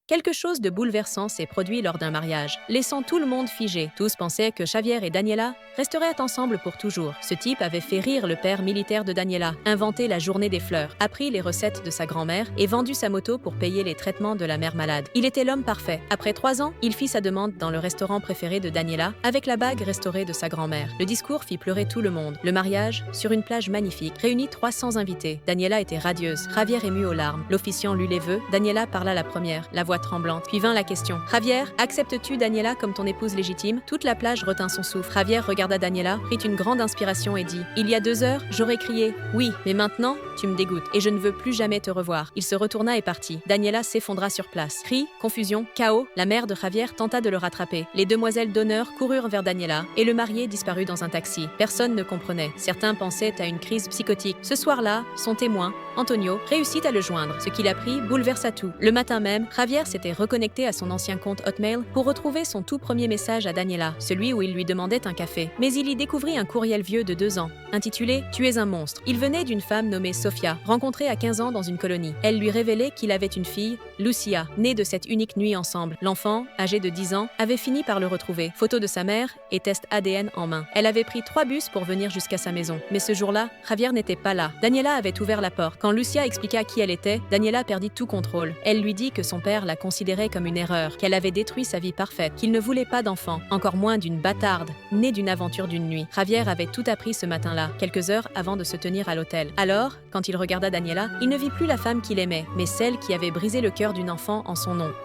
Quelque chose de bouleversant s'est produit lors d'un mariage, laissant tout le monde figé. Tous pensaient que Javier et Daniela resteraient ensemble pour toujours. Ce type avait fait rire le père militaire de Daniela, inventé la journée des fleurs, appris les recettes de sa grand-mère et vendu sa moto pour payer les traitements de la mère malade. Il était l'homme parfait. Après 3 ans, il fit sa demande dans le restaurant préféré de Daniela, avec la bague restaurée de sa grand-mère. Le discours fit pleurer tout le monde. Le mariage, sur une plage magnifique, réunit 300 invités. Daniela était radieuse, Javier ému aux larmes. L'officiant lut les vœux. Daniela parla la première, la voix tremblante. Puis vint la question. Javier, acceptes-tu Daniela comme ton épouse légitime? Toute la plage retint son souffle. Javier regarda Daniela, prit une grande inspiration et dit: Il y a 2 heures, j'aurais crié oui, mais maintenant, tu me dégoûtes et je ne veux plus jamais te revoir. Il se retourna et partit. Daniela s'effondra sur place. Cris, confusion, chaos. La mère de Javier tenta de le rattraper. Les demoiselles d'honneur coururent vers Daniela et le marié disparut dans un taxi. Personne ne comprenait. Certains pensaient à une crise psychotique. Ce soir-là, son témoin, Antonio, réussit à le joindre. Ce qu'il apprit bouleversa tout. Le matin même, Javier s'était reconnecté à son ancien compte Hotmail pour retrouver son tout premier message à Daniela, celui où il lui demandait un café. Mais il y découvrit un courriel vieux de 2 ans, intitulé « Tu es un monstre ». Il venait d'une femme nommée Sofia, rencontrée à 15 ans dans une colonie. Elle lui révélait qu'il avait une fille, Lucia, née de cette unique nuit ensemble. L'enfant, âgé de 10 ans, avait fini par le retrouver. Photo de sa mère et test ADN en main. Elle avait pris 3 bus pour venir jusqu'à sa maison. Mais ce jour-là, Javier n'était pas là. Daniela avait ouvert la porte. Quand Lucia expliqua qui elle était, Daniela perdit tout contrôle. Elle lui dit que son père la considérait comme une erreur, qu'elle avait détruit sa vie parfaite, qu'il ne voulait pas d'enfant, encore moins d'une bâtarde, née d'une aventure d'une nuit. Javier avait tout appris ce matin-là, quelques heures avant de se tenir à l'hôtel. Alors, quand il regarda Daniela, il ne vit plus la femme qu'il aimait, mais celle qui avait brisé le cœur d'une enfant en son nom.